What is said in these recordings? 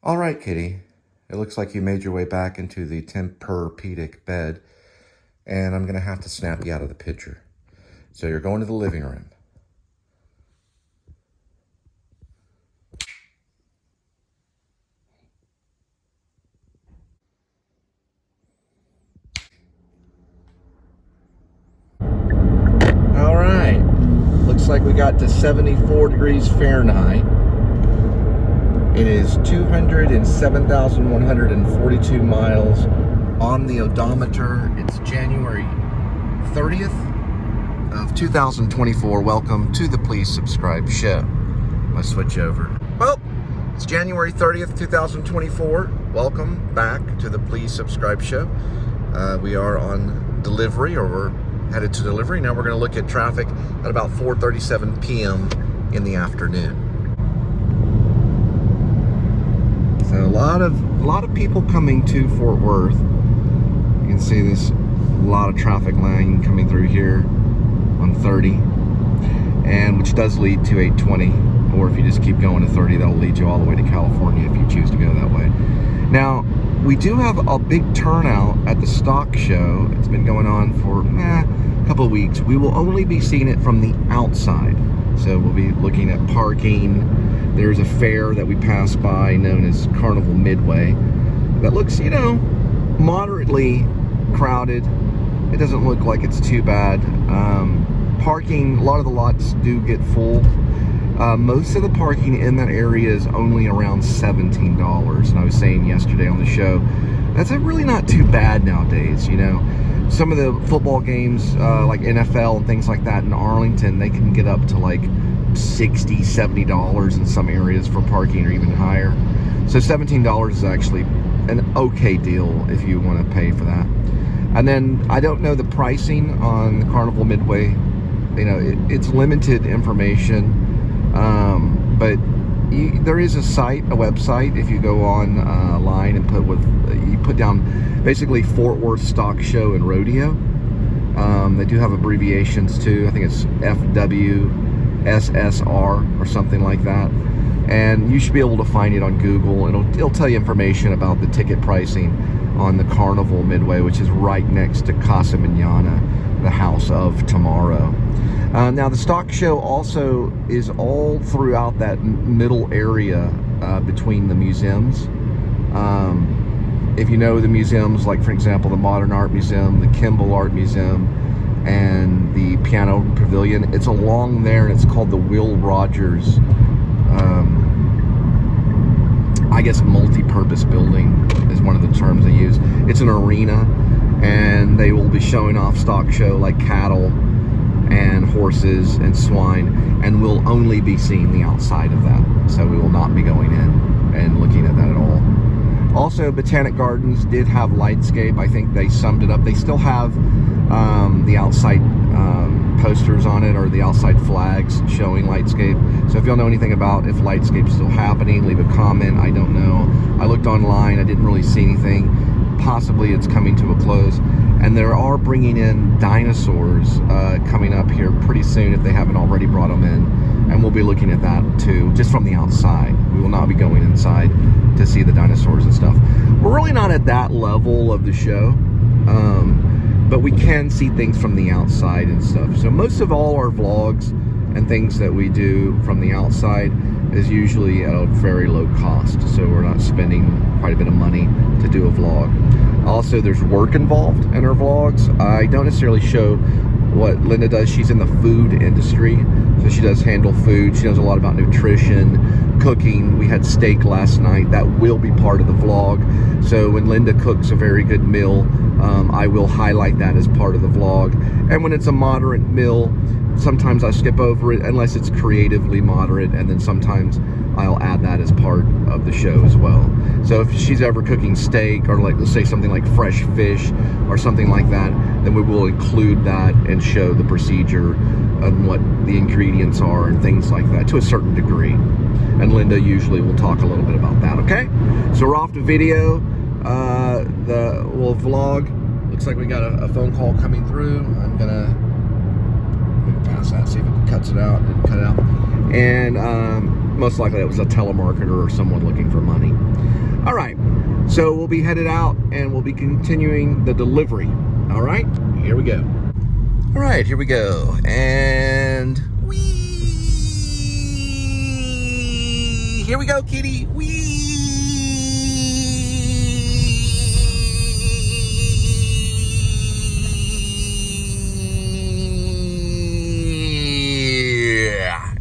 All right, kitty. It looks like you made your way back into the Tempur-Pedic bed, and I'm going to have to snap you out of the picture. So you're going to the living room. All right. Looks like we got to 74 degrees Fahrenheit. It is 207,142 miles on the odometer. It's January 30th of 2024. Welcome to the Please Subscribe show. Let's switch over. Well, it's January 30th, 2024. Welcome back to the Please Subscribe show. We are on delivery, or we're headed to delivery. Now we're going to look at traffic at about 4:37 p.m. in the afternoon. So a lot of people coming to Fort Worth. You can see this, a lot of traffic line coming through here on 30, and which does lead to 820, or if you just keep going to 30, that'll lead you all the way to California if you choose to go that way. Now, we do have a big turnout at the stock show. It's been going on for a couple of weeks. We will only be seeing it from the outside. So we'll be looking at parking. There's a fair that we pass by known as Carnival Midway that looks, moderately crowded. It doesn't look like it's too bad. Parking, a lot of the lots do get full. Most of the parking in that area is only around $17. And I was saying yesterday on the show, that's really not too bad nowadays, Some of the football games, like NFL and things like that in Arlington, they can get up to like $60, $70 in some areas for parking, or even higher. So $17 is actually an okay deal if you want to pay for that. And then I don't know the pricing on the Carnival Midway. It's limited information, but there is a website. If you go online and you put down basically Fort Worth Stock Show and Rodeo. They do have abbreviations too. I think it's F.W.S.S.R. or something like that. And you should be able to find it on Google. It'll tell you information about the ticket pricing on the Carnival Midway, which is right next to Casa Manana, the House of Tomorrow. Now, the stock show also is all throughout that middle area between the museums. If you know the museums, like for example the Modern Art Museum, the Kimball Art Museum, and the Piano Pavilion, it's along there, and it's called the Will Rogers, I guess multi-purpose building is one of the terms they use. It's an arena, and they will be showing off stock show like cattle and horses and swine, and we'll only be seeing the outside of that. So we will not be going in and looking at that at all. Also, Botanic Gardens did have Lightscape. I think they summed it up. They still have the outside posters on it, or the outside flags showing Lightscape. So if y'all know anything about if Lightscape's still happening, leave a comment. I don't know. I looked online. I didn't really see anything. Possibly it's coming to a close. And they are bringing in dinosaurs coming up here pretty soon, if they haven't already brought them in. And we'll be looking at that too, just from the outside. We will not be going inside to see the dinosaurs and stuff. We're really not at that level of the show, but we can see things from the outside and stuff. So most of all our vlogs and things that we do from the outside is usually at a very low cost. So we're not spending quite a bit of money to do a vlog. Also, there's work involved in our vlogs. I don't necessarily show what Linda does. She's in the food industry, so she does handle food. She knows a lot about nutrition, cooking. We had steak last night. That will be part of the vlog. So when Linda cooks a very good meal, I will highlight that as part of the vlog. And when it's a moderate meal, sometimes I skip over it unless it's creatively moderate, and then sometimes I'll add that as part of the show as well. So if she's ever cooking steak, or like, let's say something like fresh fish or something like that, then we will include that and show the procedure and what the ingredients are and things like that to a certain degree. And Linda usually will talk a little bit about that, okay? So we're off to video. We'll vlog. Looks like we got a phone call coming through. I'm gonna move past that, see if it cuts it out. Didn't cut it out. And most likely it was a telemarketer or someone looking for money. All right, so we'll be headed out and we'll be continuing the delivery. All right, here we go. All right, here we go. And here we go, kitty.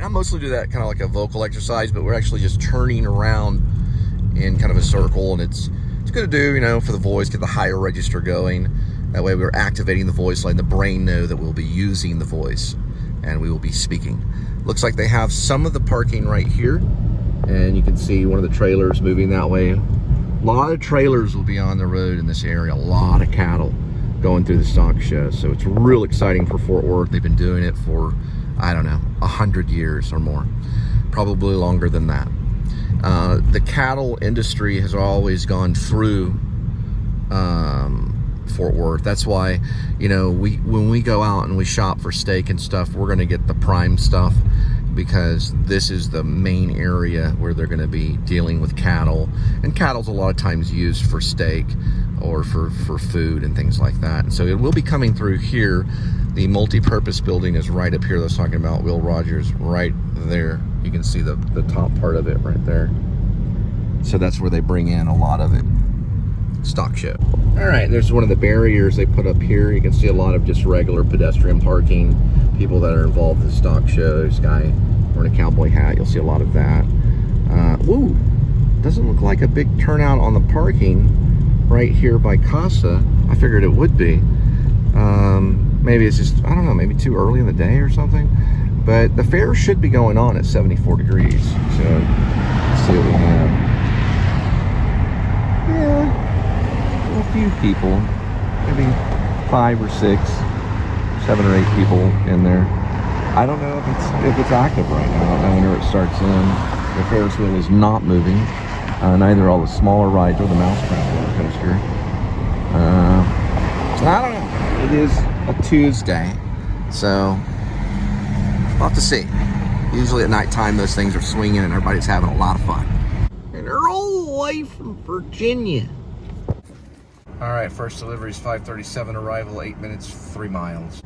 I mostly do that kind of like a vocal exercise, but we're actually just turning around in kind of a circle, and it's good to do, you know, for the voice, get the higher register going. That way we're activating the voice, letting the brain know that we'll be using the voice and we will be speaking. Looks like they have some of the parking right here, and you can see one of the trailers moving that way. A lot of trailers will be on the road in this area, a lot of cattle going through the stock show. So it's real exciting for Fort Worth. They've been doing it for, I don't know, 100 years or more, probably longer than that. The cattle industry has always gone through Fort Worth. That's why, you know, when we go out and we shop for steak and stuff, we're going to get the prime stuff, because this is the main area where they're going to be dealing with cattle, and cattle's a lot of times used for steak or for food and things like that. So it will be coming through here. The multi-purpose building is right up here that I was talking about, Will Rogers, right there. You can see the top part of it right there. So that's where they bring in a lot of it. Stock show. All right, there's one of the barriers they put up here. You can see a lot of just regular pedestrian parking, people that are involved in the stock show. There's a guy wearing a cowboy hat. You'll see a lot of that. Ooh, doesn't look like a big turnout on the parking right here by Casa. I figured it would be. Maybe it's just, I don't know, maybe too early in the day or something. But the fair should be going on at 74 degrees. So let's see what we have. Yeah, a few people, maybe 5 or 6, 7 or 8 people in there. I don't know if it's active right now. I don't know when it starts in. The Ferris wheel is not moving. Neither all the smaller rides or the mousetrap roller coaster. I don't know. It is a Tuesday, so we'll have to see. Usually at nighttime, those things are swinging and everybody's having a lot of fun. And they're all the way from Virginia. All right, first delivery is 5:37, arrival 8 minutes, 3 miles.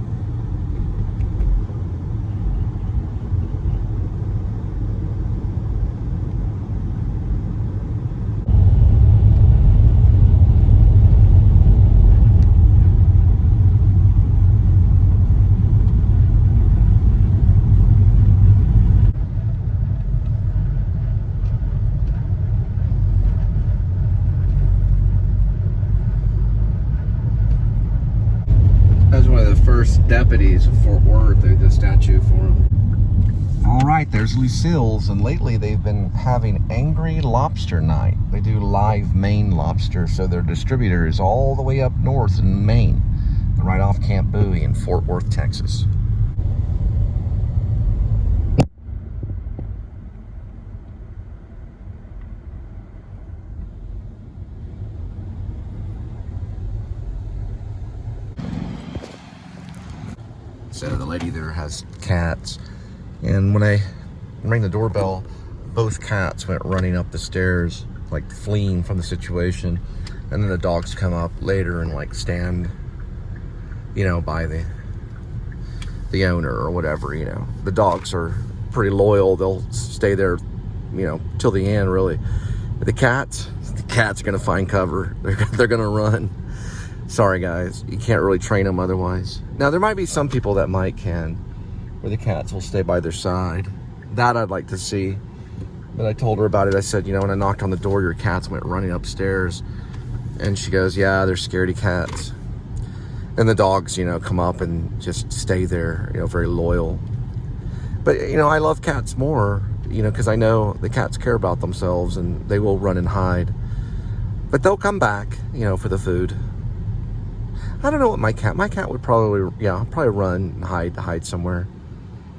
First deputies of Fort Worth. They did a statue for him. All right, there's Lucille's, and lately they've been having Angry Lobster Night. They do live Maine lobster, so their distributor is all the way up north in Maine, right off Camp Bowie in Fort Worth, Texas. So the lady there has cats, and when I rang the doorbell, both cats went running up the stairs, like fleeing from the situation, and then the dogs come up later and like stand, you know, by the owner or whatever. You know, the dogs are pretty loyal. They'll stay there, you know, till the end, really. But the cats are gonna find cover. They're gonna run. Sorry guys, you can't really train them otherwise. Now there might be some people that can, where the cats will stay by their side. That I'd like to see. But I told her about it. I said, you know, when I knocked on the door, your cats went running upstairs. And she goes, yeah, they're scaredy cats. And the dogs, you know, come up and just stay there, you know, very loyal. But, you know, I love cats more, you know, because I know the cats care about themselves and they will run and hide. But they'll come back, you know, for the food. I don't know what my cat would probably run and hide somewhere.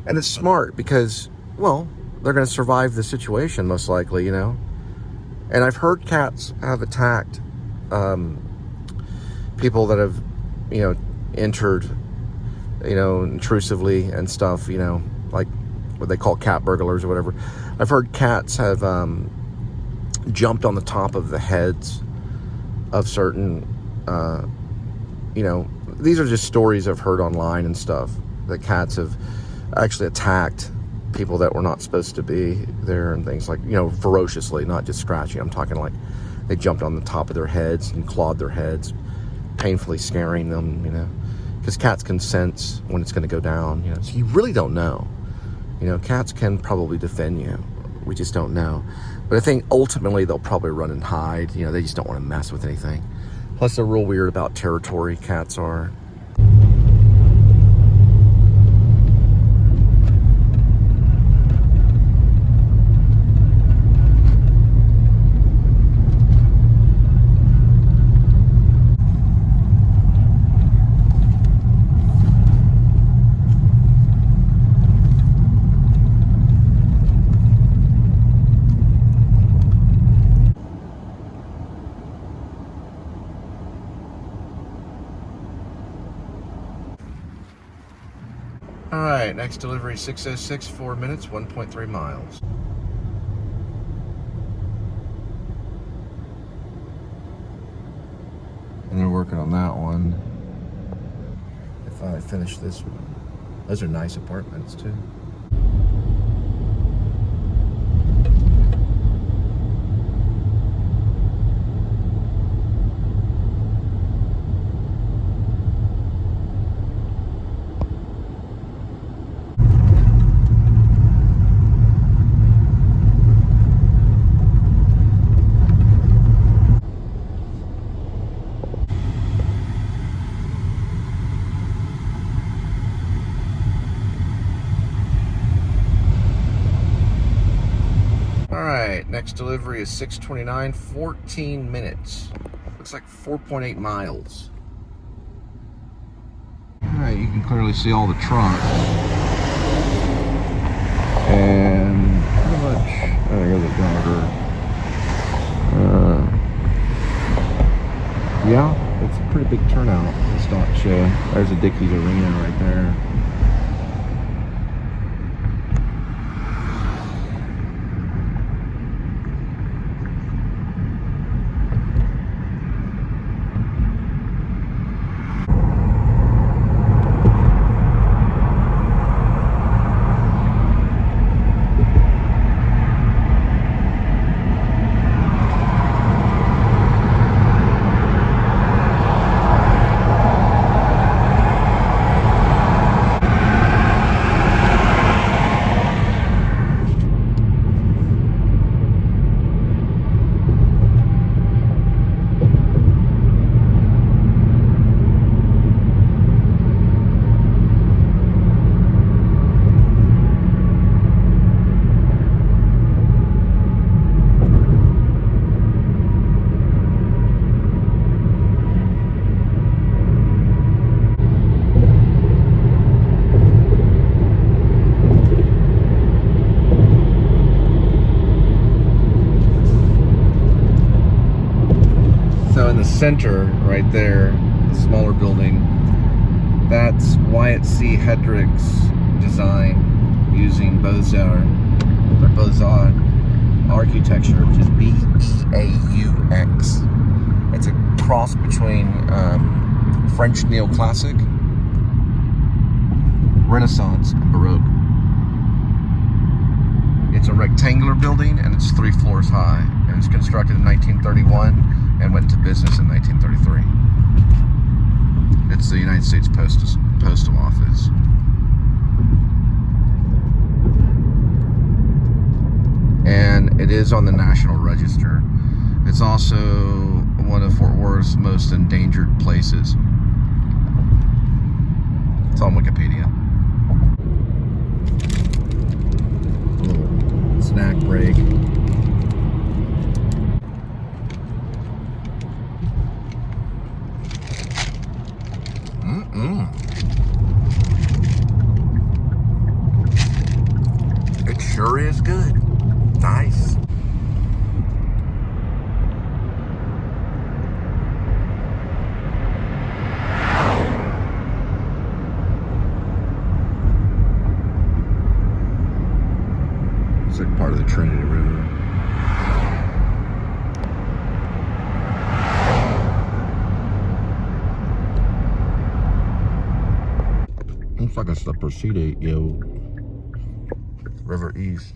And it's smart because, well, they're going to survive the situation most likely, you know. And I've heard cats have attacked people that have, you know, entered, you know, intrusively and stuff, you know, like what they call cat burglars or whatever. I've heard cats have jumped on the top of the heads of certain, you know, these are just stories I've heard online and stuff, that cats have actually attacked people that were not supposed to be there and things like, you know, ferociously, not just scratching. I'm talking like they jumped on the top of their heads and clawed their heads, painfully scaring them, you know, because cats can sense when it's going to go down, you know, so you really don't know. You know, cats can probably defend you. We just don't know. But I think ultimately they'll probably run and hide. You know, they just don't want to mess with anything. Plus they're real weird about territory, cats are. All right, next delivery 6:06, 4 minutes, 1.3 miles. And they're working on that one. If I finish this one. Those are nice apartments too. Next delivery is 6:29, 14 minutes. Looks like 4.8 miles. Alright, you can clearly see all the trucks. And pretty much, oh, there's a jogger. Yeah, it's a pretty big turnout at the stock show. There's a Dickies Arena right there. Center right there, the smaller building, that's Wyatt C. Hedrick's design using Beaux-Arts architecture, which is B-E-A-U-X. It's a cross between French neoclassic, Renaissance, and Baroque. It's a rectangular building and it's 3 floors high. It was constructed in 1931 and went into business in 1933. It's the United States Postal Office. And it is on the National Register. It's also one of Fort Worth's most endangered places. It's on Wikipedia. A little snack break. It sure is good. Nice. Looks like it's the Proceed yo. River East.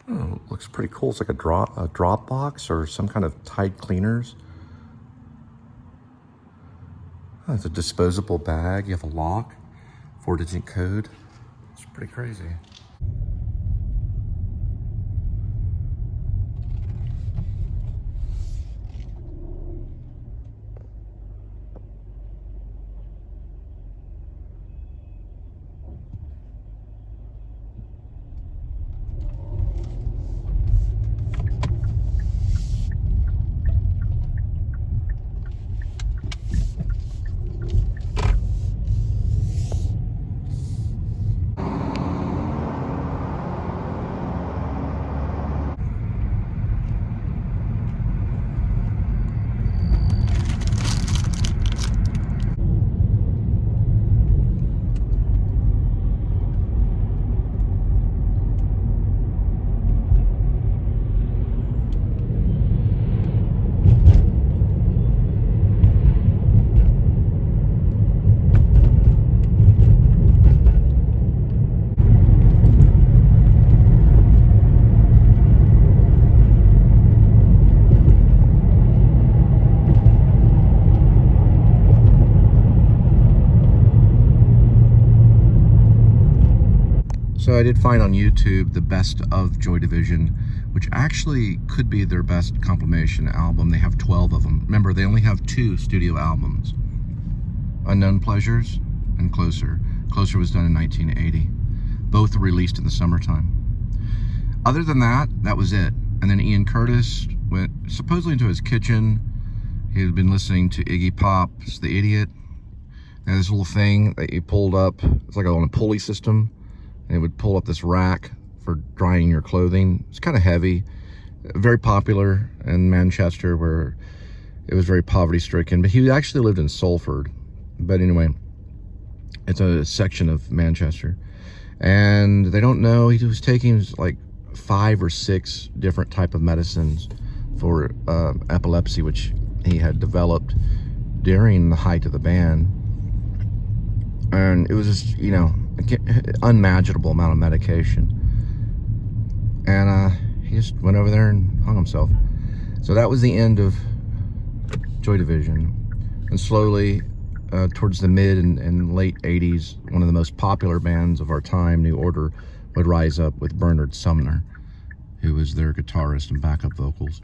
Oh, looks pretty cool. It's like a drop box or some kind of Tide cleaners. Oh, it's a disposable bag. You have a lock, 4-digit code. It's pretty crazy. So I did find on YouTube the best of Joy Division, which actually could be their best compilation album. They have 12 of them. Remember, they only have 2 studio albums, Unknown Pleasures and Closer. Closer was done in 1980. Both were released in the summertime. Other than that, that was it. And then Ian Curtis went supposedly into his kitchen. He had been listening to Iggy Pop's The Idiot. And this little thing that you pulled up, it's like on a pulley system. And it would pull up this rack for drying your clothing. It's kind of heavy, very popular in Manchester, where it was very poverty-stricken. But he actually lived in Salford. But anyway, it's a section of Manchester. And they don't know, he was taking like 5 or 6 different type of medicines for epilepsy, which he had developed during the height of the band. And it was just, you know, unmanageable amount of medication. And he just went over there and hung himself. So that was the end of Joy Division. And slowly, towards the mid and late 80s, one of the most popular bands of our time, New Order, would rise up with Bernard Sumner, who was their guitarist and backup vocals.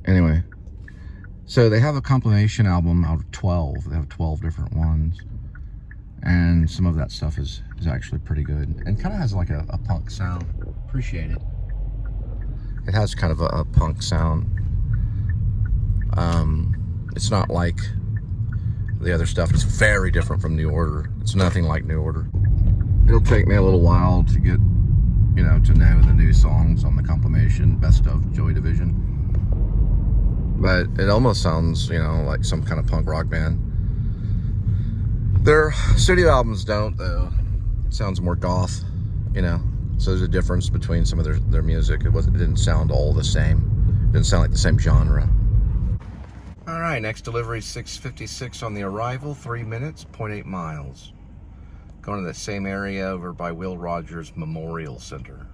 Anyway, so they have a compilation album out of 12. They have 12 different ones. And some of that stuff is actually pretty good. And kind of has like a punk sound. Appreciate it. It has kind of a punk sound. It's not like the other stuff. It's very different from New Order. It's nothing like New Order. It'll take me a little while to get, you know, to know the new songs on the compilation Best of Joy Division. But it almost sounds, you know, like some kind of punk rock band. Their studio albums don't, though. It sounds more goth, you know. So there's a difference between some of their music. It didn't sound all the same. It didn't sound like the same genre. All right, next delivery 6:56 on the arrival, 3 minutes, 0.8 miles. Going to the same area over by Will Rogers Memorial Center.